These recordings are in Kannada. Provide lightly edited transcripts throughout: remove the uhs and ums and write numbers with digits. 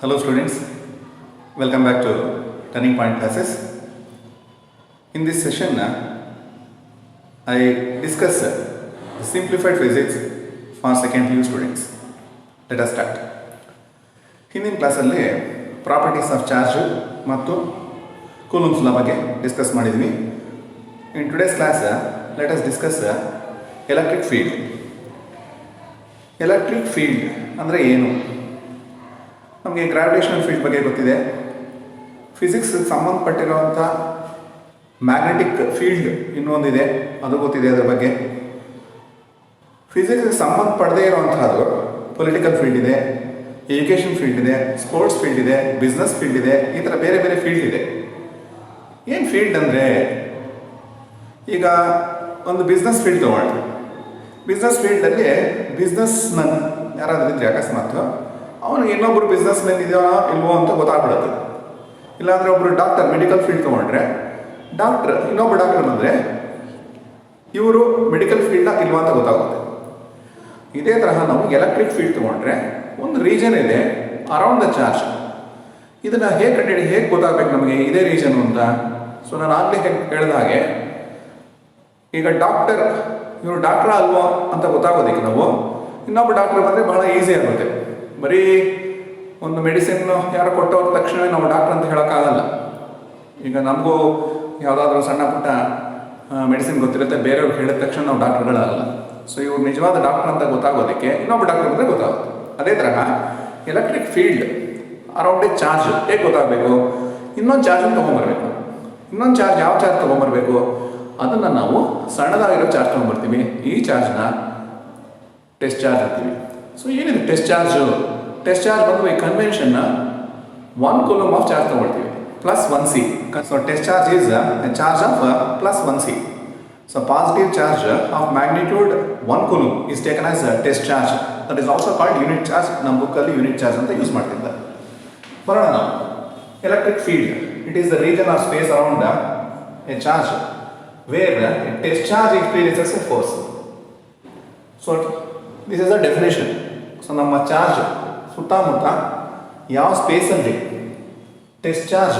Hello students, welcome back to Turning Point classes. In this session, I discuss the simplified physics for second year students. Let us start. ಹಿಂದಿನ ಕ್ಲಾಸಲ್ಲಿ ಪ್ರಾಪರ್ಟೀಸ್ ಆಫ್ ಚಾರ್ಜ್ ಮತ್ತು ಕೂಲಂಬ್ಸ್ ಲಾ ಬಗ್ಗೆ ಡಿಸ್ಕಸ್ ಮಾಡಿದ್ವಿ. In today's class let us discuss electric field. Electric field ಅಂದರೆ ಏನು? ನಮಗೆ ಗ್ರಾವಿಟೇಷನಲ್ ಫೀಲ್ಡ್ ಬಗ್ಗೆ ಗೊತ್ತಿದೆ. ಫಿಸಿಕ್ಸ್ಗೆ ಸಂಬಂಧಪಟ್ಟಿರುವಂಥ ಮ್ಯಾಗ್ನೆಟಿಕ್ ಫೀಲ್ಡ್ ಇನ್ನೊಂದಿದೆ, ಅದು ಗೊತ್ತಿದೆ. ಅದರ ಬಗ್ಗೆ ಫಿಸಿಕ್ಸ್ಗೆ ಸಂಬಂಧಪಡದೇ ಇರುವಂತಹದ್ದು ಪೊಲಿಟಿಕಲ್ ಫೀಲ್ಡ್ ಇದೆ, ಎಜುಕೇಷನ್ ಫೀಲ್ಡ್ ಇದೆ, ಸ್ಪೋರ್ಟ್ಸ್ ಫೀಲ್ಡ್ ಇದೆ, ಬಿಸ್ನೆಸ್ ಫೀಲ್ಡ್ ಇದೆ. ಈ ಥರ ಬೇರೆ ಬೇರೆ ಫೀಲ್ಡ್ ಇದೆ. ಏನು ಫೀಲ್ಡ್ ಅಂದರೆ, ಈಗ ಒಂದು ಬಿಸ್ನೆಸ್ ಫೀಲ್ಡ್ ತೊಗೊಳ್ಳಿ. ಬಿಸ್ನೆಸ್ ಫೀಲ್ಡಲ್ಲಿ ಬಿಸ್ನೆಸ್ ಮನ್ ಯಾರಾದರೂ ಇದ್ದರೆ ಅಕಸ್ಮಾತ್ ಅವನಿಗೆ ಇನ್ನೊಬ್ಬರು ಬಿಸ್ನೆಸ್ ಮೆನ್ ಇದೆಯೋ ಇಲ್ವೋ ಅಂತ ಗೊತ್ತಾಗ್ಬಿಡುತ್ತೆ. ಇಲ್ಲಾಂದರೆ ಒಬ್ಬರು ಡಾಕ್ಟರ್ ಮೆಡಿಕಲ್ ಫೀಲ್ಡ್ ತೊಗೊಂಡ್ರೆ ಇನ್ನೊಬ್ಬ ಡಾಕ್ಟರ್ ಬಂದರೆ ಇವರು ಮೆಡಿಕಲ್ ಫೀಲ್ಡ ಇಲ್ವಾ ಅಂತ ಗೊತ್ತಾಗುತ್ತೆ. ಇದೇ ತರಹ ನಾವು ಎಲೆಕ್ಟ್ರಿಕ್ ಫೀಲ್ಡ್ ತೊಗೊಂಡ್ರೆ ಒಂದು ರೀಜನ್ ಇದೆ ಅರೌಂಡ್ ದ ಚಾರ್ಜ್. ಇದನ್ನು ಹೇಗೆ ಗೊತ್ತಾಗಬೇಕು ನಮಗೆ ಇದೇ ರೀಜನ್ ಅಂತ? ಸೊ ನಾನು ಆಗಲೇ ಹೇಳಿದ ಹಾಗೆ, ಈಗ ಇವರು ಡಾಕ್ಟ್ರಾ ಅಲ್ವೋ ಅಂತ ಗೊತ್ತಾಗೋದಕ್ಕೆ ನಾವು ಇನ್ನೊಬ್ಬ ಡಾಕ್ಟರ್ ಬಂದರೆ ಬಹಳ ಈಸಿ ಆಗುತ್ತೆ. ಬರೀ ಒಂದು ಮೆಡಿಸಿನ್ ಯಾರು ಕೊಟ್ಟವ್ರ ತಕ್ಷಣ ನಾವು ಡಾಕ್ಟರ್ ಅಂತ ಹೇಳೋಕ್ಕಾಗಲ್ಲ. ಈಗ ನಮಗೂ ಯಾವುದಾದ್ರೂ ಸಣ್ಣ ಪುಟ್ಟ ಮೆಡಿಸಿನ್ ಗೊತ್ತಿರುತ್ತೆ, ಬೇರೆಯವ್ರಿಗೆ ಹೇಳಿದ ತಕ್ಷಣ ನಾವು ಡಾಕ್ಟರ್ಗಳಾಗಲ್ಲ. ಸೊ ಇವ್ರು ನಿಜವಾದ ಡಾಕ್ಟರ್ ಅಂತ ಗೊತ್ತಾಗೋದಕ್ಕೆ ಇನ್ನೊಬ್ಬ ಡಾಕ್ಟರ್ ಬಂದರೆ ಗೊತ್ತಾಗುತ್ತೆ. ಅದೇ ತರಹ electric field around A charge ಹೇಗೆ ಗೊತ್ತಾಗಬೇಕು? ಇನ್ನೊಂದು ಚಾರ್ಜನ್ನು ತೊಗೊಂಬರ್ಬೇಕು. ಇನ್ನೊಂದು ಚಾರ್ಜ್ ಯಾವ ಚಾರ್ಜ್ ತೊಗೊಂಬರ್ಬೇಕು? ಅದನ್ನು ನಾವು ಸಣ್ಣದಾಗಿರೋ ಚಾರ್ಜ್ ತೊಗೊಂಬರ್ತೀವಿ. ಈ ಚಾರ್ಜ್ನ ಟೆಸ್ಟ್ ಚಾರ್ಜ್ ಅಂತೀವಿ. ಸೊ ಏನಿದೆ ಟೆಸ್ಟ್ ಚಾರ್ಜ್? ಟೆಸ್ಟ್ ಚಾರ್ಜ್ ಬಂದು ಈ ಕನ್ವೆನ್ಷನ್ನ 1 ಕೂಲಂಬ್ ಆಫ್ ಚಾರ್ಜ್ ತೊಗೊಳ್ತೀವಿ plus 1c. So test charge is a charge of plus 1c. So positive charge of magnitude 1 coulomb is taken as test charge. That is also called unit charge. ನಮ್ಮ ಬುಕ್ಕಲ್ಲಿ ಯೂನಿಟ್ ಚಾರ್ಜ್ ಅಂತ ಯೂಸ್ ಮಾಡ್ತಿದ್ದಾರೆ. ಬರೋಣ ನಾವು electric field. It is the region of space around A charge where a test charge experiences a force. So this is a definition. So ನಮ್ಮ ಚಾರ್ಜ್ ಸುತ್ತಮುತ್ತ ಯಾವ ಸ್ಪೇಸಲ್ಲಿ test charge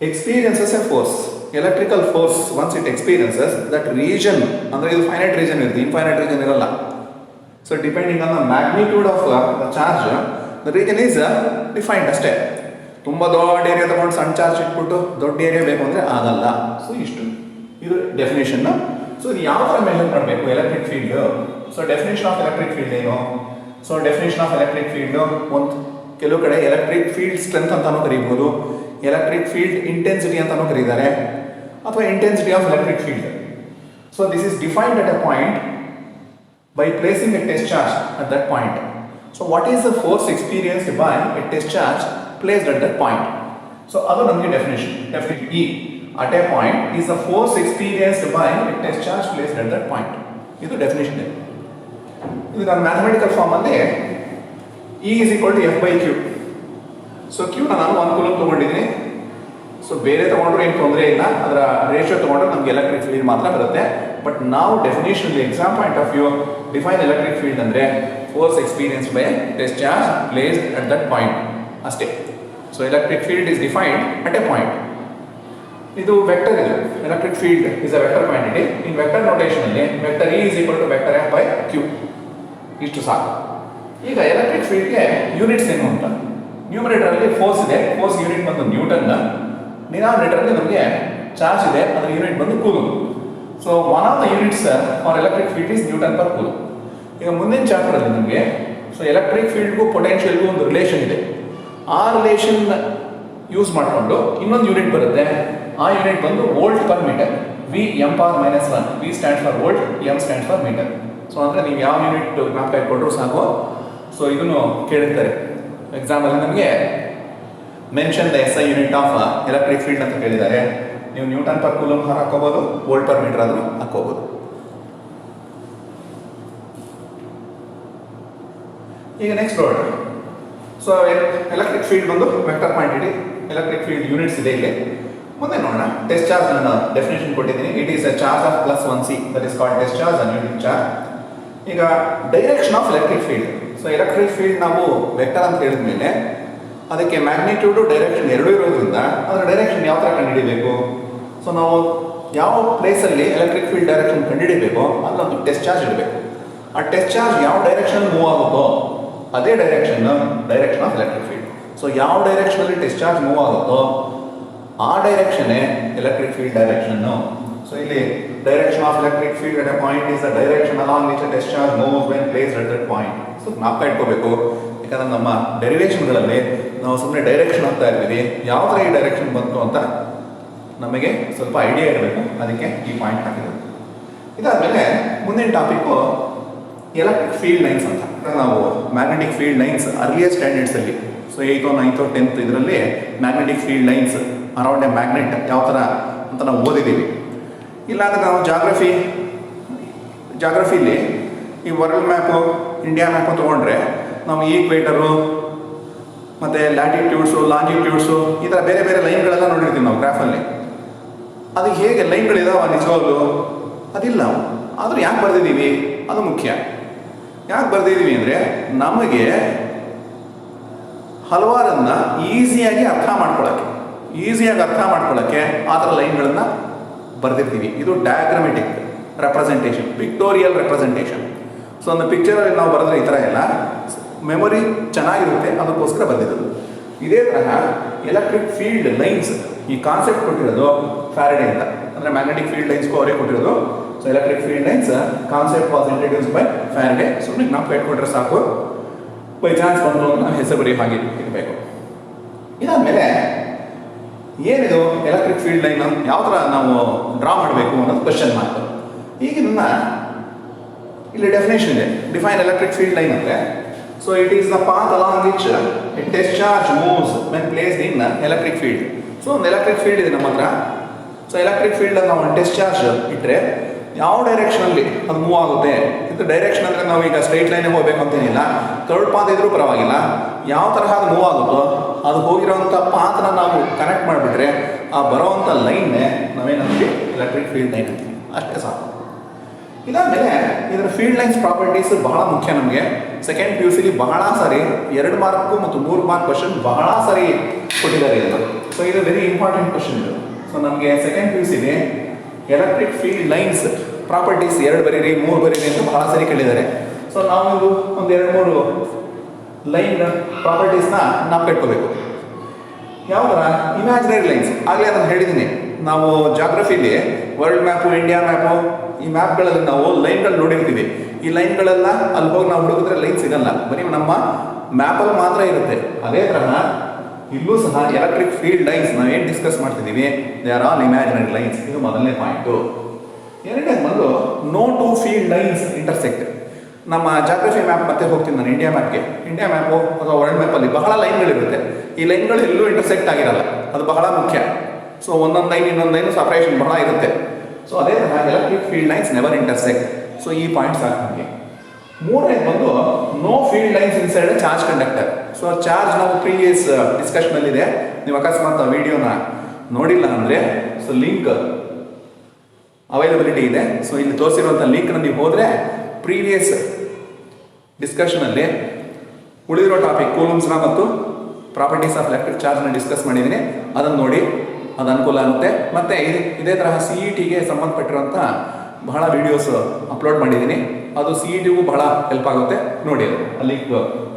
experiences a force, electrical force, once it experiences that region, ಅಂದರೆ ಇದು ಫೈನೈಟ್ ರೀಜನ್ ಇರುತ್ತೆ, ಇನ್ಫೈನೈಟ್ ರೀಜನ್ ಇರಲ್ಲ. So depending on the magnitude of the charge the region is defined ಅಷ್ಟೇ. ತುಂಬ ದೊಡ್ಡ ಏರಿಯಾ ತೊಗೊಂಡು ಸಣ್ಣ ಚಾರ್ಜ್ ಇಟ್ಬಿಟ್ಟು ದೊಡ್ಡ ಏರಿಯಾ ಬೇಕು ಅಂದರೆ ಆಗಲ್ಲ. ಸೊ ಇದು ಡೆಫಿನೇಷನ್. ಸೊ ಇದು ಯಾವ ಥರ ಮೆಷರ್ ಮಾಡಬೇಕು electric field? So definition of electric field ಏನು? So definition of electric field ಒಂದು ಕೆಲವು ಕಡೆ ಎಲೆಕ್ಟ್ರಿಕ್ ಫೀಲ್ಡ್ ಸ್ಟ್ರೆಂತ್ ಅಂತಾನೂ ಕರೀಬೋದು, ಎಲೆಕ್ಟ್ರಿಕ್ ಫೀಲ್ಡ್ ಇಂಟೆನ್ಸಿಟಿ ಅಂತಾನೂ ಕರೀತಾರೆ, ಅಥವಾ intensity of electric field. So this is defined at a point by placing a test charge at that point. So what is the force experienced by a test charge placed at that point? So other nಮಗೆ definition E at a point is the force experienced by a test charge placed at that point. ಇದು definition ಇದೆ. ಇದು ನಾನು ಮ್ಯಾಥಮೆಟಿಕಲ್ ಫಾರ್ಮ್ ಅಲ್ಲಿ E is equal to F by Q. So Q ನಾನು 1 ಕೂಲಂಬ್ ತೊಗೊಂಡಿದ್ದೀನಿ. ಸೊ ಬೇರೆ ತೊಗೊಂಡ್ರು ಏನು ತೊಂದರೆ ಇಲ್ಲ, ಅದರ ರೇಷಿಯೋ ತೊಗೊಂಡ್ರೆ ನಮಗೆ ಎಲೆಕ್ಟ್ರಿಕ್ ಫೀಲ್ಡ್ ಮಾತ್ರ ಬರುತ್ತೆ. ಬಟ್ ನಾವು definition exam point of view define electric field ಅಂದರೆ force experience by test charge placed at that point ಅಷ್ಟೇ. So electric field is defined at a point. ಇದು ವೆಕ್ಟರ್. ಇದು electric field is a vector quantity. In vector ನೋಟೇಷನಲ್ಲಿ vector E is equal to vector F by Q. ಇಷ್ಟು ಸಾಕು. ಈಗ ಎಲೆಕ್ಟ್ರಿಕ್ ಫೀಲ್ಡ್ಗೆ ಯೂನಿಟ್ಸ್ ಏನು ಅಂತ, ನ್ಯೂಮರೇಟರಲ್ಲಿ ಫೋರ್ಸ್ ಇದೆ, ಫೋರ್ಸ್ ಯೂನಿಟ್ ಬಂದು ನ್ಯೂಟನ್. ಡಿನಾಮಿನೇಟರಲ್ಲಿ ನಮಗೆ ಚಾರ್ಜ್ ಇದೆ, ಅದರ ಯೂನಿಟ್ ಬಂದು coulomb. So one of the units for electric field is Newton per coulomb. ಈಗ ಮುಂದಿನ ಚಾಪ್ಟರಲ್ಲಿ ನಮಗೆ ಸೊ ಎಲೆಕ್ಟ್ರಿಕ್ ಫೀಲ್ಡ್ಗೂ ಪೊಟೆನ್ಷಿಯಲ್ಗೂ ಒಂದು ರಿಲೇಷನ್ ಇದೆ. ಆ ರಿಲೇಷನ್ ಯೂಸ್ ಮಾಡಿಕೊಂಡು ಇನ್ನೊಂದು ಯೂನಿಟ್ ಬರುತ್ತೆ. ಆ ಯೂನಿಟ್ ಬಂದು volt per metre. V M power -1. V stands for volt, M stands for metre. So ಅಂದರೆ ನೀವು ಯಾವ ಯೂನಿಟ್ ಜ್ಞಾಪಕ ಇಟ್ಕೊಂಡ್ರು ಸಾಕು. ಸೊ ಇದನ್ನು ಕೇಳಿರ್ತಾರೆ ಎಕ್ಸಾಮಲ್ಲಿ ನಮಗೆ mention the SI unit of electric field ಅಂತ ಕೇಳಿದ್ದಾರೆ. ನೀವು ನ್ಯೂಟನ್ ಪರ್ ಕೂಲಂಬ್ ಹಾಕೋಬೋದು, ವೋಲ್ಟ್ ಪರ್ ಮೀಟರ್ ಆದರೂ ಹಾಕೋಬೋದು. ಈಗ ನೆಕ್ಸ್ಟ್ ನೋಡೋಣ. ಸೊ ಎಲೆಕ್ಟ್ರಿಕ್ ಫೀಲ್ಡ್ ಬಂದು vector quantity, electric field units ಇದೆ ಇಲ್ಲಿ. ಮುಂದೆ ನೋಡೋಣ. ಟೆಸ್ಟ್ ಚಾರ್ಜ್ ನಾನು ಡೆಫಿನೇಷನ್ ಕೊಟ್ಟಿದ್ದೀನಿ. It is a charge of plus 1c, that is called test charge and unit charge. ಈಗ direction of electric field. So so electric field ನಾವು ವೆಕ್ಟರ್ ಅಂತ ಹೇಳಿದ್ಮೇಲೆ ಅದಕ್ಕೆ ಮ್ಯಾಗ್ನಿಟ್ಯೂಡು ಡೈರೆಕ್ಷನ್ ಎರಡೂ ಇರೋದ್ರಿಂದ ಅದರ ಡೈರೆಕ್ಷನ್ ಯಾವ ಥರ ಕಂಡುಹಿಡಿಬೇಕು. ಸೊ ನಾವು ಯಾವ ಪ್ಲೇಸಲ್ಲಿ ಎಲೆಕ್ಟ್ರಿಕ್ ಫೀಲ್ಡ್ ಡೈರೆಕ್ಷನ್ ಕಂಡುಹಿಡಿಬೇಕು ಅಲ್ಲೊಂದು ಟೆಸ್ಟ್ ಚಾರ್ಜ್ ಇಡಬೇಕು. ಆ ಟೆಸ್ಟ್ ಚಾರ್ಜ್ ಯಾವ ಡೈರೆಕ್ಷನ್ ಮೂವ್ ಆಗುತ್ತೋ ಅದೇ direction of electric field. So ಯಾವ ಡೈರೆಕ್ಷನಲ್ಲಿ ಟೆಸ್ಟ್ ಚಾರ್ಜ್ ಮೂವ್ ಆಗುತ್ತೋ ಆ ಡೈರೆಕ್ಷನ್ನೇ ಎಲೆಕ್ಟ್ರಿಕ್ ಫೀಲ್ಡ್ ಡೈರೆಕ್ಷನ್ನು. ಸೊ ಇಲ್ಲಿ direction of electric field at a point is the direction along which test charge moves when placed at that point. So ಜ್ಞಾಪಕ ಇಟ್ಕೋಬೇಕು, ಯಾಕಂದ್ರೆ ನಮ್ಮ ಡೆರಿವೇಷನ್ಗಳಲ್ಲಿ ನಾವು ಸುಮ್ಮನೆ ಡೈರೆಕ್ಷನ್ ಹೋಗ್ತಾ ಇರ್ತೀವಿ, ಯಾವ ಥರ ಈ ಡೈರೆಕ್ಷನ್ ಬಂತು ಅಂತ ನಮಗೆ ಸ್ವಲ್ಪ ಐಡಿಯಾ ಇರಬೇಕು, ಅದಕ್ಕೆ ಈ ಪಾಯಿಂಟ್ ಹಾಕಿರೋದು. ಇದಾದಮೇಲೆ ಮುಂದಿನ ಟಾಪಿಕ್ಕು ಎಲೆಕ್ಟ್ರಿಕ್ ಫೀಲ್ಡ್ ಲೈನ್ಸ್ ಅಂತ. ನಾವು ಮ್ಯಾಗ್ನೆಟಿಕ್ ಫೀಲ್ಡ್ ಲೈನ್ಸ್ ಅರ್ಲಿಯರ್ ಸ್ಟ್ಯಾಂಡರ್ಡ್ಸಲ್ಲಿ, ಸೊ 8th 9th 10th ಇದರಲ್ಲಿ magnetic field lines around a magnet ಯಾವ ಥರ ಅಂತ ನಾವು ಓದಿದ್ದೀವಿ. ಇಲ್ಲಾಂದರೆ ನಾವು ಜಾಗ್ರಫಿಲಿ ಈ ವರ್ಲ್ಡ್ ಮ್ಯಾಪು ಇಂಡಿಯಾ ಮ್ಯಾಪು ತೊಗೊಂಡ್ರೆ ನಾವು ಈಕ್ವೇಟರು ಮತ್ತು ಲ್ಯಾಟಿಟ್ಯೂಡ್ಸು ಲಾಂಜಿಟ್ಯೂಡ್ಸು ಈ ಥರ ಬೇರೆ ಬೇರೆ ಲೈನ್ಗಳೆಲ್ಲ ನೋಡಿರ್ತೀವಿ ನಾವು ಗ್ರಾಫಲ್ಲಿ. ಅದಕ್ಕೆ ಹೇಗೆ ಲೈನ್ಗಳಿದಾವ ನಿಜವಾಗ್ಲು ಅದಿಲ್ಲ. ಆದರೂ ಯಾಕೆ ಬರೆದಿದ್ದೀವಿ ಅದು ಮುಖ್ಯ. ಯಾಕೆ ಬರೆದಿದ್ದೀವಿ ಅಂದರೆ ನಮಗೆ ಹಲವಾರನ್ನ ಈಸಿಯಾಗಿ ಅರ್ಥ ಮಾಡ್ಕೊಳ್ಳೋಕ್ಕೆ ಆ ಥರ ಲೈನ್ಗಳನ್ನು ಬರೆದಿರ್ತೀವಿ. ಇದು ಡಯಾಗ್ರಮೆಟಿಕ್ ರೆಪ್ರೆಸೆಂಟೇಷನ್, ಪಿಕ್ಟೋರಿಯಲ್ ರೆಪ್ರೆಸೆಂಟೇಷನ್. ಸೊ ಒಂದು ಪಿಕ್ಚರಲ್ಲಿ ನಾವು ಬರೆದ್ರೆ ಈ ಥರ ಎಲ್ಲ ಮೆಮೊರಿ ಚೆನ್ನಾಗಿರುತ್ತೆ, ಅದಕ್ಕೋಸ್ಕರ ಬಂದಿರೋದು. ಇದೇ ತರಹ ಎಲೆಕ್ಟ್ರಿಕ್ ಫೀಲ್ಡ್ ಲೈನ್ಸ್ ಈ ಕಾನ್ಸೆಪ್ಟ್ ಕೊಟ್ಟಿರೋದು ಫ್ಯಾರಡೆ ಅಂತ, ಅಂದರೆ ಮ್ಯಾಗ್ನೆಟಿಕ್ ಫೀಲ್ಡ್ ಲೈನ್ಸ್ಗೂ ಅವರೇ ಕೊಟ್ಟಿರೋದು. So electric field lines concept was introduce by Faraday. ಸುಮ್ಮನೆ ನಾವು ಇಟ್ಕೊಂಡ್ರೆ ಸಾಕು, ಬೈ ಚಾನ್ಸ್ ಬಂದು ನಾವು ಹೆಸರು ಬರೀ ಹಾಗೆ ಇರಬೇಕು. ಇದಾದಮೇಲೆ ಏನಿದು ಎಲೆಕ್ಟ್ರಿಕ್ ಫೀಲ್ಡ್ ಲೈನ್ ಯಾವ ಥರ ನಾವು ಡ್ರಾ ಮಾಡಬೇಕು ಅನ್ನೋದು ಕ್ವಶನ್ ಮಾರ್ಕ್. ಈಗ ಇಲ್ಲಿ ಡೆಫಿನೇಷನ್ ಇದೆ. ಡಿಫೈನ್ ಎಲೆಕ್ಟ್ರಿಕ್ ಫೀಲ್ಡ್ ಲೈನ್ ಅಂದರೆ, so it is the path along which A test charge moves when placed in electric field. So ಒಂದು ಎಲೆಕ್ಟ್ರಿಕ್ ಫೀಲ್ಡ್ ಇದೆ ನಮ್ಮ ಹತ್ರ. ಸೊ ಎಲೆಕ್ಟ್ರಿಕ್ ಫೀಲ್ಡ್ ನಾವು ಒಂದು ಟೆಸ್ಟ್ ಚಾರ್ಜ್ ಇಟ್ಟರೆ ಯಾವ ಡೈರೆಕ್ಷನಲ್ಲಿ ಅದು ಮೂವ್ ಆಗುತ್ತೆ. ಇದು ಡೈರೆಕ್ಷನ್ ಅಂದರೆ ನಾವು ಈಗ ಸ್ಟ್ರೈಟ್ ಲೈನೇ ಹೋಗಬೇಕು ಅಂತೇನಿಲ್ಲ, ಥರ್ಡ್ ಪಾತ್ ಇದ್ರೂ ಪರವಾಗಿಲ್ಲ. ಯಾವ ತರಹ ಅದು ಮೂವ್ ಆಗುತ್ತೋ ಅದು ಹೋಗಿರೋವಂಥ ಪಾತ್ನ ನಾವು ಕನೆಕ್ಟ್ ಮಾಡಿಬಿಟ್ರೆ ಆ ಬರೋವಂಥ ಲೈನ್ನೇ ನಾವೇನಂತೀವಿ ಎಲೆಕ್ಟ್ರಿಕ್ ಫೀಲ್ಡ್ ಲೈನ್ ಅಂತೀವಿ. ಅಷ್ಟೇ ಸಾಕು. ಇದಾದಮೇಲೆ ಇದರ ಫೀಲ್ಡ್ ಲೈನ್ಸ್ ಪ್ರಾಪರ್ಟೀಸ್ ಬಹಳ ಮುಖ್ಯ ನಮಗೆ. ಸೆಕೆಂಡ್ PUCಲಿ ಬಹಳ ಸಾರಿ 2 ಮಾರ್ಕು ಮತ್ತು 3 ಮಾರ್ಕ್ ಕ್ವಶನ್ ಬಹಳ ಸಾರಿ ಕೊಟ್ಟಿದ್ದಾರೆ ಇದು. ಸೊ ಇದು ವೆರಿ ಇಂಪಾರ್ಟೆಂಟ್ ಕ್ವಶನ್ ಇದು. ಸೊ ನಮಗೆ ಸೆಕೆಂಡ್ PUCಲಿ ಎಲೆಕ್ಟ್ರಿಕ್ ಫೀಲ್ಡ್ ಲೈನ್ಸ್ ಪ್ರಾಪರ್ಟೀಸ್ 2 ಬರೀರಿ 3 ಬರೀರಿ ಅಂತ ಬಹಳ ಸಾರಿ ಕೇಳಿದ್ದಾರೆ. ಸೊ ನಾವು ಇದು ಒಂದು 2-3 ಲೈನ್ ಪ್ರಾಪರ್ಟೀಸ್ನ ನಾವು ಕಟ್ಕೋಬೇಕು. ಯಾವ ಥರ ಇಮ್ಯಾಜಿನರಿ ಲೈನ್ಸ್, ಆಗಲೇ ನಾನು ಹೇಳಿದ್ದೀನಿ, ನಾವು ಜಾಗ್ರಫಿಲಿ ವರ್ಲ್ಡ್ ಮ್ಯಾಪು ಇಂಡಿಯಾ ಮ್ಯಾಪು ಈ ಮ್ಯಾಪ್ಗಳಲ್ಲಿ ನಾವು ಲೈನ್ಗಳು ನೋಡಿರ್ತೀವಿ. ಈ ಲೈನ್ಗಳೆಲ್ಲ ಅಲ್ಲಿ ಹೋಗಿ ನಾವು ಹುಡುಕಿದ್ರೆ ಲೈನ್ ಸಿಗಲ್ಲ, ಬರೀ ನಮ್ಮ ಮ್ಯಾಪಲ್ಲಿ ಮಾತ್ರ ಇರುತ್ತೆ. ಅದೇ ತರಹ ಇಲ್ಲೂ ಸಹ ಎಲೆಕ್ಟ್ರಿಕ್ ಫೀಲ್ಡ್ ಲೈನ್ಸ್ ನಾವೇನು ಡಿಸ್ಕಸ್ ಮಾಡ್ತಿದ್ದೀವಿ, they are all imaginary lines. ಇದು ಮೊದಲನೇ ಪಾಯಿಂಟು. ಎರಡನೇದು ಬಂದು no two field lines intersect. ನಮ್ಮ ಜಾಗ್ರಫಿ ಮ್ಯಾಪ್ ಮತ್ತೆ ಹೋಗ್ತೀನಿ ನಾನು ಇಂಡಿಯಾ ಮ್ಯಾಪ್ಗೆ. ಇಂಡಿಯಾ ಮ್ಯಾಪು ಅಥವಾ ವರ್ಲ್ಡ್ ಮ್ಯಾಪಲ್ಲಿ ಬಹಳ ಲೈನ್ಗಳಿರುತ್ತೆ. ಈ ಲೈನ್ಗಳು ಎಲ್ಲೂ ಇಂಟರ್ಸೆಕ್ಟ್ ಆಗಿರಲ್ಲ, ಅದು ಬಹಳ ಮುಖ್ಯ. ಸೊ ಒಂದೊಂದು ಲೈನ್ ಇನ್ನೊಂದು ಲೈನ್ ಸಪ್ರೇಷನ್ ಬಹಳ ಇರುತ್ತೆ. ಸೊ ಅದೇ ಥರ electric field lines never intersect. So ಈ ಪಾಯಿಂಟ್ ಸಾಕು ನಮಗೆ. ಮೂರನೇದು ಬಂದು no field lines inside charge conductor. So charge ನಾವು ಪ್ರೀವಿಯಸ್ ಡಿಸ್ಕಷನಲ್ಲಿದೆ, ನೀವು ಅಕಸ್ಮಾತ್ ಆ ವಿಡಿಯೋನ ನೋಡಿಲ್ಲ ಅಂದರೆ ಸೊ ಲಿಂಕ್ ಅವೈಲಬಿಲಿಟಿ ಇದೆ. ಸೊ ಇಲ್ಲಿ ತೋರಿಸಿರುವಂಥ ಲಿಂಕ್ನ ನೀವು ಹೋದರೆ ಪ್ರೀವಿಯಸ್ ಡಿಸ್ಕಷನಲ್ಲಿ ಉಳಿದಿರೋ ಟಾಪಿಕ್ ಕೂಲಮ್ಸ್ನ ಮತ್ತು ಪ್ರಾಪರ್ಟೀಸ್ ಆಫ್ ಎಲೆಕ್ಟ್ರಿಕ್ ಚಾರ್ಜ್ನ ಡಿಸ್ಕಸ್ ಮಾಡಿದ್ದೀನಿ, ಅದನ್ನು ನೋಡಿ, ಅದು ಅನುಕೂಲ ಆಗುತ್ತೆ. ಮತ್ತು ಇದೇ ತರಹ CETಗೆ ಸಂಬಂಧಪಟ್ಟಿರುವಂಥ ಬಹಳ ವೀಡಿಯೋಸ್ ಅಪ್ಲೋಡ್ ಮಾಡಿದ್ದೀನಿ, ಅದು CETಗೂ ಬಹಳ ಹೆಲ್ಪ್ ಆಗುತ್ತೆ. ನೋಡಿ, ಅದು ಅಲ್ಲಿ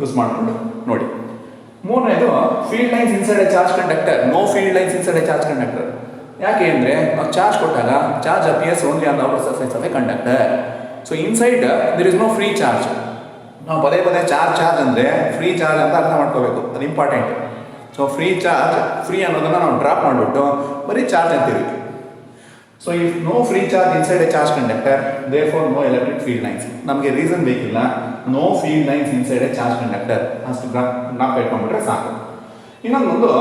ಯೂಸ್ ಮಾಡಿಕೊಂಡು ನೋಡಿ. ಮೂರನೇದು field lines inside a charge conductor. No field lines inside a charge conductor. ಯಾಕೆ ಅಂದರೆ ನಾವು ಚಾರ್ಜ್ ಕೊಟ್ಟಾಗ charge appears only on the outer surface of a conductor. So inside there is no free charge. ನಾವು ಪದೇ ಚಾರ್ಜ್ ಅಂದರೆ ಫ್ರೀ ಚಾರ್ಜ್ ಅಂತ ಅರ್ಥ ಮಾಡ್ಕೋಬೇಕು, ಅದು ಇಂಪಾರ್ಟೆಂಟ್. ಸೊ ಫ್ರೀ ಅನ್ನೋದನ್ನು ನಾವು ಡ್ರಾಪ್ ಮಾಡಿಬಿಟ್ಟು ಬರೀ ಚಾರ್ಜ್ ಅಂತೀವಿ. So if no free charge inside a charge conductor, therefore no electric field lines. ನಮಗೆ ರೀಸನ್ ಬೇಕಿಲ್ಲ, no field lines inside a charge conductor ಅಷ್ಟು ನಾವು ಇಟ್ಕೊಂಡ್ಬಿಟ್ರೆ ಸಾಕು. ಇನ್ನೊಂದು,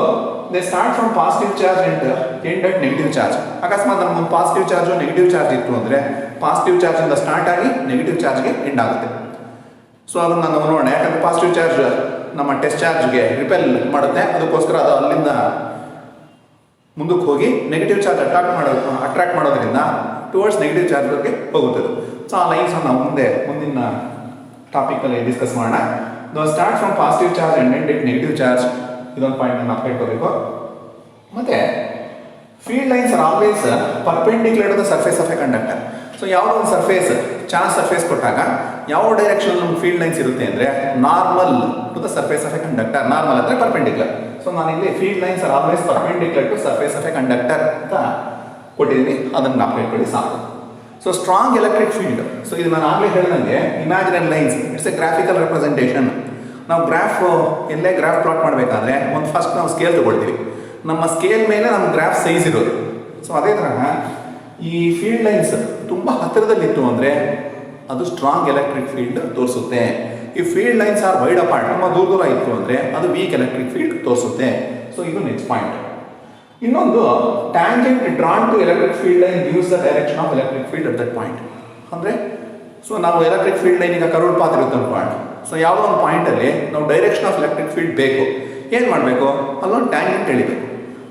they start from positive charge and end at negative charge. ಅಕಸ್ಮಾತ್ ನಮಗೊಂದು ಪಾಸಿಟಿವ್ ಚಾರ್ಜು ನೆಗೆಟಿವ್ ಚಾರ್ಜ್ ಇತ್ತು ಅಂದರೆ ಪಾಸಿಟಿವ್ ಚಾರ್ಜಿಂದ ಸ್ಟಾರ್ಟ್ ಆಗಿ ನೆಗೆಟಿವ್ ಚಾರ್ಜ್ಗೆ ಎಂಡ್ ಆಗುತ್ತೆ. ಸೊ ಅದನ್ನು ನಾವು ನೋಡೋಣ. ಯಾಕಂದರೆ ಪಾಸಿಟಿವ್ ಚಾರ್ಜ್ ನಮ್ಮ ಟೆಸ್ಟ್ ಚಾರ್ಜ್ಗೆ ರಿಪೆಲ್ ಮಾಡುತ್ತೆ, ಅದಕ್ಕೋಸ್ಕರ ಅದು ಅಲ್ಲಿಂದ ಮುಂದಕ್ಕೆ ಹೋಗಿ ನೆಗೆಟಿವ್ ಚಾರ್ಜ್ ಅಟ್ರಾಕ್ಟ್ ಮಾಡೋದ್ರಿಂದ ಟುವರ್ಡ್ಸ್ ನೆಗೆಟಿವ್ ಚಾರ್ಜ್ಗೆ ಹೋಗುತ್ತದೆ. ಸೊ ಆ ಲೈನ್ಸ್ ನಾವು ಮುಂದಿನ ಟಾಪಿಕಲ್ಲಿ ಡಿಸ್ಕಸ್ ಮಾಡೋಣ. Start from positive charge and end it negative charge. ಇದೊಂದು ಪಾಯಿಂಟ್ ನಾನು ಅಪ್ಡೇಟ್ಕೋಬೇಕು. ಮತ್ತೆ field lines are always perpendicular to the surface of a conductor. So ಯಾವುದೋ ಒಂದು ಸರ್ಫೇಸ್ ಚಾರ್ಜ್ ಸರ್ಫೇಸ್ ಕೊಟ್ಟಾಗ ಯಾವ ಡೈರೆಕ್ಷನ್ ನಮ್ಗೆ ಫೀಲ್ಡ್ ಲೈನ್ಸ್ ಇರುತ್ತೆ ಅಂದರೆ normal to the surface of a conductor. Normal ಅಂದರೆ ಪರ್ಪೆಂಡಿಕ್ಯುಲರ್. ಸೊ ನಾನು ಇಲ್ಲಿ field lines are always perpendicular to surface of a conductor ಅಂತ ಕೊಟ್ಟಿದ್ದೀನಿ, ಅದನ್ನು ಅಪ್ಡೇಟ್ ಸಾಕು. So strong electric field. So ಇದು ನಾನು ಆಗಲೇ ಹೇಳಿದಂಗೆ imaginary lines it's a graphical representation. ನಾವು ಎಲ್ಲೇ ಗ್ರಾಫ್ ಪ್ಲಾಟ್ ಮಾಡಬೇಕಾದ್ರೆ ಒಂದು ಫಸ್ಟ್ ನಾವು ಸ್ಕೇಲ್ ತಗೊಳ್ತೀವಿ. ನಮ್ಮ ಸ್ಕೇಲ್ ಮೇಲೆ ನಮ್ಮ ಗ್ರಾಫ್ ಸೈಜ್ ಇರೋದು. ಸೊ ಅದೇ ತರಹ ಈ ಫೀಲ್ಡ್ ಲೈನ್ಸ್ ತುಂಬ ಹತ್ತಿರದಲ್ಲಿತ್ತು ಅಂದರೆ ಅದು ಸ್ಟ್ರಾಂಗ್ ಎಲೆಕ್ಟ್ರಿಕ್ ಫೀಲ್ಡ್ ತೋರಿಸುತ್ತೆ. ಈ field lines are wide apart, ತುಂಬ ದೂರ ಇತ್ತು ಅಂದರೆ ಅದು ವೀಕ್ ಎಲೆಕ್ಟ್ರಿಕ್ ಫೀಲ್ಡ್ ತೋರಿಸುತ್ತೆ. ಸೊ ಇದು ನೆಕ್ಸ್ಟ್ ಪಾಯಿಂಟ್. ಇನ್ನೊಂದು tangent drawn to electric field line gives the direction of electric field at that point. ಅಂದರೆ ಸೊ ನಾವು ಎಲೆಕ್ಟ್ರಿಕ್ ಫೀಲ್ಡ್ ಲೈನ್ ಈಗ ಕರೋಡ್ ಪಾತ್ ಇರುತ್ತೆ ಒಂದು ಪಾಯಿಂಟ್. ಸೊ ಯಾವುದೋ ಒಂದು ಪಾಯಿಂಟಲ್ಲಿ ನಾವು ಡೈರೆಕ್ಷನ್ ಆಫ್ ಎಲೆಕ್ಟ್ರಿಕ್ ಫೀಲ್ಡ್ ಬೇಕು, ಏನು ಮಾಡಬೇಕು? ಅಲ್ಲೊಂದು ಟ್ಯಾಂಜೆಂಟ್ ಎಳಿಬೇಕು.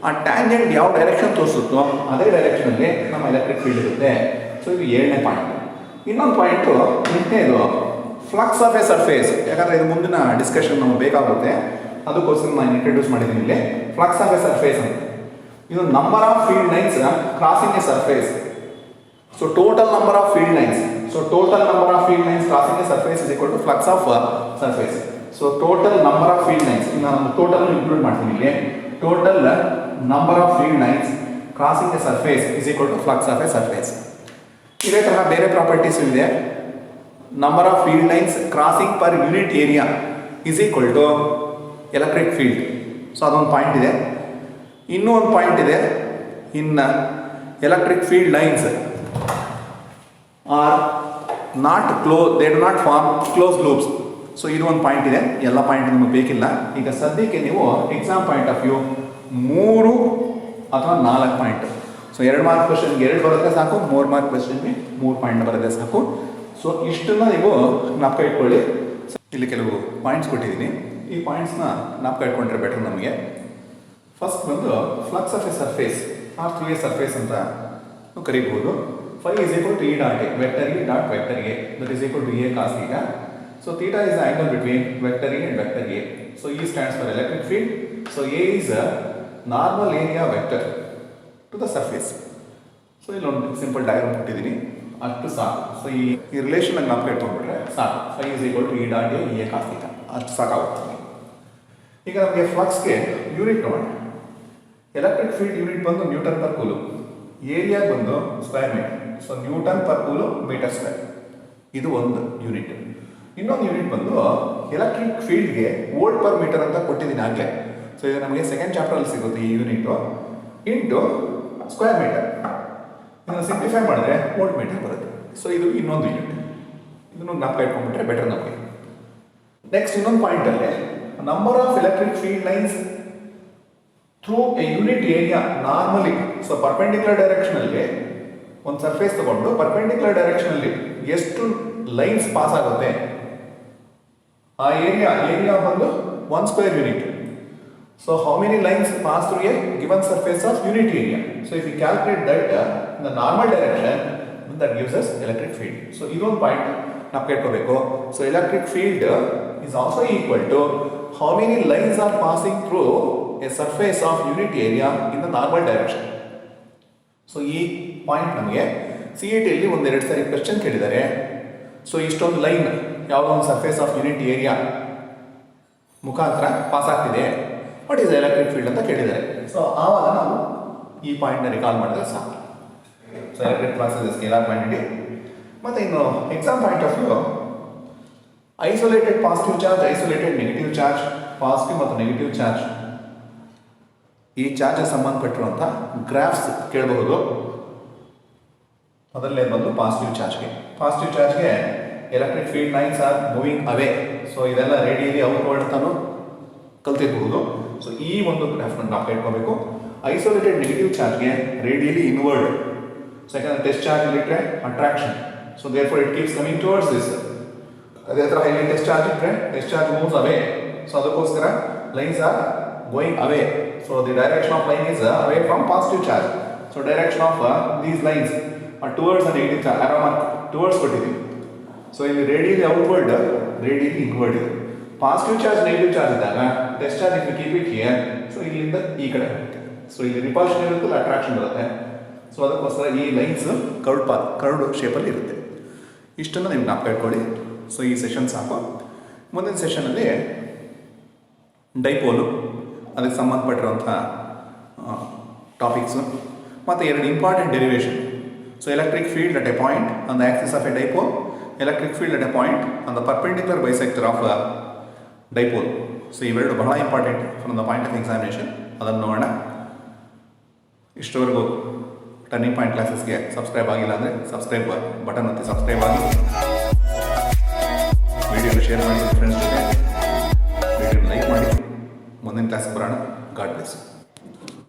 ಆ ಟ್ಯಾಂಜೆಂಟ್ ಯಾವ ಡೈರೆಕ್ಷನ್ ತೋರಿಸುತ್ತೋ ಅದೇ ಡೈರೆಕ್ಷನಲ್ಲಿ ನಮ್ಮ ಎಲೆಕ್ಟ್ರಿಕ್ ಫೀಲ್ಡ್ ಇರುತ್ತೆ. ಸೊ ಇದು 7ನೇ ಪಾಯಿಂಟ್. ಇನ್ನೊಂದು ಪಾಯಿಂಟು 8ನೇದು ಫ್ಲಕ್ಸ್ ಆಫ್ ಎ ಸರ್ಫೇಸ್. ಯಾಕಂದರೆ ಇದು ಮುಂದಿನ ಡಿಸ್ಕಷನ್ ನಮಗೆ ಬೇಕಾಗುತ್ತೆ, ಅದಕ್ಕೋಸ್ಕರ ನಾನು ಇಂಟ್ರೊಡ್ಯೂಸ್ ಮಾಡಿದ್ದೀನಿ ಇಲ್ಲಿ ಫ್ಲಕ್ಸ್ ಆಫ್ ಎ ಸರ್ಫೇಸ್ ಅಂತ. ಇದು number of field lines crossing a surface. So total number of field lines. So total number of field lines crossing a surface is equal to flux of surface. So total number of field lines, ನಾನು ಟೋಟಲ್ ಇನ್ಕ್ಲೂಡ್ ಮಾಡ್ತೀನಿ ಇಲ್ಲಿ. Total number of field lines crossing a surface is equal to flux of a surface. ಇದೇ ತರಹ ಬೇರೆ ಪ್ರಾಪರ್ಟೀಸ್ ಇದೆ. Number of field lines crossing per unit area is equal to electric field. So ಅದೊಂದು ಪಾಯಿಂಟ್ ಇದೆ. ಇನ್ನೂ ಒಂದು ಪಾಯಿಂಟ್ ಇದೆ, in electric field lines are not they do not form close loops. So ಇದು ಒಂದು ಪಾಯಿಂಟ್ ಇದೆ. ಎಲ್ಲ ಪಾಯಿಂಟ್ ನಿಮಗೆ ಬೇಕಿಲ್ಲ. ಈಗ ಸದ್ಯಕ್ಕೆ ನೀವು ಎಕ್ಸಾಮ್ ಪಾಯಿಂಟ್ ಆಫ್ ವ್ಯೂ 3 ಅಥವಾ 4 ಪಾಯಿಂಟ್. ಸೊ 2 ಮಾರ್ಕ್ ಕ್ವೆಶನ್ಗೆ 2 ಬರೋದ್ರೆ ಸಾಕು, 3 ಮಾರ್ಕ್ ಕ್ವೆಶನ್ಗೆ 3 ಪಾಯಿಂಟ್ ಬರೋದೇ ಸಾಕು. ಸೊ ಇಷ್ಟನ್ನು ನೀವು ಜ್ಞಾಪಕ ಇಟ್ಕೊಳ್ಳಿ. ಇಲ್ಲಿ ಕೆಲವು ಪಾಯಿಂಟ್ಸ್ ಕೊಟ್ಟಿದ್ದೀನಿ. ಈ ಪಾಯಿಂಟ್ಸ್ನ ಜ್ಞಾಪಕ ಇಟ್ಕೊಂಡ್ರೆ ಬೆಟರ್ ನಮಗೆ. ಫಸ್ಟ್ ಬಂದು flux of a surface R through A surface ಅಂತ ಕರಿಬಹುದು. Phi is equal to E dot A, vector E dot vector A, that is equal to A cos theta. So theta is the angle between vector E and vector A. So E stands for electric field. So A is a normal area vector to the surface. So illೊಂದು ಸಿಂಪಲ್ ಡಯಾಗ್ರಾಮ್ ಕೊಟ್ಟಿದ್ದೀನಿ, ಅಷ್ಟು ಸಾಕು. ಸೊ ಈ ರಿಲೇಷನ್ ಅನ್ನು ಜ್ಞಾಪಕ ಇಟ್ಕೊಂಡ್ಬಿಟ್ರೆ ಸಾಕು. Phi is equal to E dot A, A cos theta, ಅಷ್ಟು ಸಾಕಾಗುತ್ತೆ. ಈಗ ನಮಗೆ ಫ್ಲಕ್ಸ್ಗೆ ಯೂನಿಟ್ ನೋಡೋಣ. ಎಲೆಕ್ಟ್ರಿಕ್ ಫೀಲ್ಡ್ ಯೂನಿಟ್ ಬಂದು ನ್ಯೂಟನ್ ಪರ್ ಕೂಲಮ್, ಏರಿಯಾ ಬಂದು square metre. So newton per coulomb metre square, ಇದು ಒಂದು ಯೂನಿಟ್. ಇನ್ನೊಂದು ಯೂನಿಟ್ ಬಂದು ಎಲೆಕ್ಟ್ರಿಕ್ ಫೀಲ್ಡ್ಗೆ ವೋಲ್ಟ್ ಪರ್ ಮೀಟರ್ ಅಂತ ಕೊಟ್ಟಿದ್ದೀನಿ ಆಗಲೇ. ಸೊ ಇದು ನಮಗೆ ಸೆಕೆಂಡ್ ಚಾಪ್ಟರಲ್ಲಿ ಸಿಗುತ್ತೆ ಈ ಯೂನಿಟು, ಇಂಟು ಸ್ಕ್ವೇರ್ ಮೀಟರ್. ಇದನ್ನು ಸಿಂಪ್ಲಿಫೈ ಮಾಡಿದ್ರೆ ವೋಲ್ಟ್ ಮೀಟರ್ ಬರುತ್ತೆ. ಸೊ ಇದು ಇನ್ನೊಂದು ಯೂನಿಟ್. ಇದನ್ನು ಜ್ಞಾಪಕ ಇಟ್ಕೊಂಡ್ಬಿಟ್ರೆ ಬೆಟರ್ ನಮಗೆ. ನೆಕ್ಸ್ಟ್ ಇನ್ನೊಂದು ಪಾಯಿಂಟಲ್ಲಿ number of electric field lines through a unit area normally. So perpendicular ಡೈರೆಕ್ಷನಲ್ಲಿ ಒಂದು ಸರ್ಫೇಸ್ ತಗೊಂಡು ಪರ್ಪೆಂಡಿಕ್ಯುಲರ್ ಡೈರೆಕ್ಷನಲ್ಲಿ ಎಷ್ಟು ಲೈನ್ಸ್ ಪಾಸ್ ಆಗುತ್ತೆ ಆ ಏರಿಯಾ ಬಂದು 1 square unit. So how many lines pass through a given surface of unit area. So if you calculate that in the normal direction, that gives us electric field. So ಇದೊಂದು ಪಾಯಿಂಟ್ ನಾವು ಕೇಳ್ಕೋಬೇಕು. So electric field is also equal to how many lines are passing through a surface of unit area in the normal direction. So ಈ ಪಾಯಿಂಟ್ ನಮಗೆ CET ಅಲ್ಲಿ 1-2 ಸಾರಿ ಕ್ವೆಶ್ಚನ್ ಕೇಳಿದ್ದಾರೆ. ಸೊ ಇಷ್ಟೊಂದು ಲೈನ್ ಯಾವುದೋ ಒಂದು ಸರ್ಫೇಸ್ ಆಫ್ ಯೂನಿಟ್ ಏರಿಯಾ ಮುಖಾಂತರ ಪಾಸ್ ಆಗ್ತಿದೆ, ವಾಟ್ ಈಸ್ ಎಲೆಕ್ಟ್ರಿಕ್ ಫೀಲ್ಡ್ ಅಂತ ಕೇಳಿದ್ದಾರೆ. ಸೊ ಆವಾಗ ನಾವು ಈ ಪಾಯಿಂಟ್ನ ರಿಕಾಲ್ ಮಾಡಿದ್ರೆ ಸಾಕು. So electric flux is scalar quantity. ಮತ್ತು ಇನ್ನು exam point of view isolated positive charge, isolated negative charge, positive ಮತ್ತು ನೆಗೆಟಿವ್ ಚಾರ್ಜ್, ಈ ಚಾರ್ಜ್ ಸಂಬಂಧಪಟ್ಟಿರುವಂಥ ಗ್ರಾಫ್ಸ್ ಕೇಳಬಹುದು. ಮೊದಲನೇ ಬಂದು ಪಾಸಿಟಿವ್ ಚಾರ್ಜ್ಗೆ electric field lines are moving away. So ಇದೆಲ್ಲ ರೇಡಿಯಲಿ ಔಟ್ವರ್ಡ್ ಅಂತಾನು ಕಲ್ತಿರ್ಬಹುದು. ಸೊ ಈ ಒಂದು ಗ್ರಾಫ್ನ ನಾವು ಇಟ್ಕೋಬೇಕು. ಐಸೋಲೇಟೆಡ್ ನೆಗೆಟಿವ್ ಚಾರ್ಜ್ಗೆ radially inward. Second test charge ಇಟ್ಟರೆ attraction. So therefore it keeps coming towards this. ಅದೇ ಥರ ಇಲ್ಲಿ ಟೆಸ್ಟ್ ಚಾರ್ಜ್ ಇಟ್ಟರೆ test charge moves away. So ಅದಕ್ಕೋಸ್ಕರ lines are going away. So the direction of line is away from positive charge. So direction of these lines towards negative charge, arrow mark towards ಕೊಟ್ಟಿದ್ದೀವಿ. ಸೊ ಇಲ್ಲಿ ರೇಡಿಯಲಿ ಔಟ್ವರ್ಡ್, ರೇಡಿಯಲಿ ಇನ್ವರ್ಡ್ ಇದೆ. ಪಾಸಿಟಿವ್ ಚಾರ್ಜ್ ನೆಗೆಟಿವ್ ಚಾರ್ಜ್ ಇದ್ದಾಗ test charge if you keep it here, so ಇಲ್ಲಿಂದ ಈ ಕಡೆ ಹೋಗುತ್ತೆ. ಸೊ ಇಲ್ಲಿ ರಿಪಲ್ಷನ್ ಇರುತ್ತೆ, ಅಟ್ರಾಕ್ಷನ್ ಬರುತ್ತೆ. ಸೊ ಅದಕ್ಕೋಸ್ಕರ ಈ ಲೈನ್ಸ್ ಕರ್ಡ್ ಶೇಪಲ್ಲಿ ಇರುತ್ತೆ. ಇಷ್ಟನ್ನು ನೀವು ಜ್ಞಾಪಕ ಇಟ್ಕೊಳ್ಳಿ. ಸೊ ಈ ಸೆಷನ್ ಸಾಕು. ಮುಂದಿನ ಸೆಷನಲ್ಲಿ ಡೈಪೋಲು, ಅದಕ್ಕೆ ಸಂಬಂಧಪಟ್ಟಿರುವಂಥ ಟಾಪಿಕ್ಸು ಮತ್ತು 2 important derivation. So electric field at a point on the Axis of A dipole, electric field at a point on the perpendicular bisector of dipole. So ಇವೆರಡು ಬಹಳ important from the point of examination. ಅದನ್ನು ನೋಡೋಣ. ಇಷ್ಟವರೆಗೂ ಟರ್ನಿಂಗ್ ಪಾಯಿಂಟ್ ಕ್ಲಾಸಸ್ಗೆ ಸಬ್ಸ್ಕ್ರೈಬ್ ಆಗಿಲ್ಲ ಅಂದರೆ ಸಬ್ಸ್ಕ್ರೈಬ್ ಬಟನ್ ಒತ್ತಿ ಸಬ್ಸ್ಕ್ರೈಬ್ ಆಗಿ, ವಿಡಿಯೋನ ಶೇರ್ ಮಾಡಿ ಫ್ರೆಂಡ್ಸ್ ಜೊತೆ, ವಿಡಿಯೋನ ಲೈಕ್ ಮಾಡಿ. ಮುಂದಿನ ಕ್ಲಾಸ್ಗೆ ಬರೋಣ. God bless.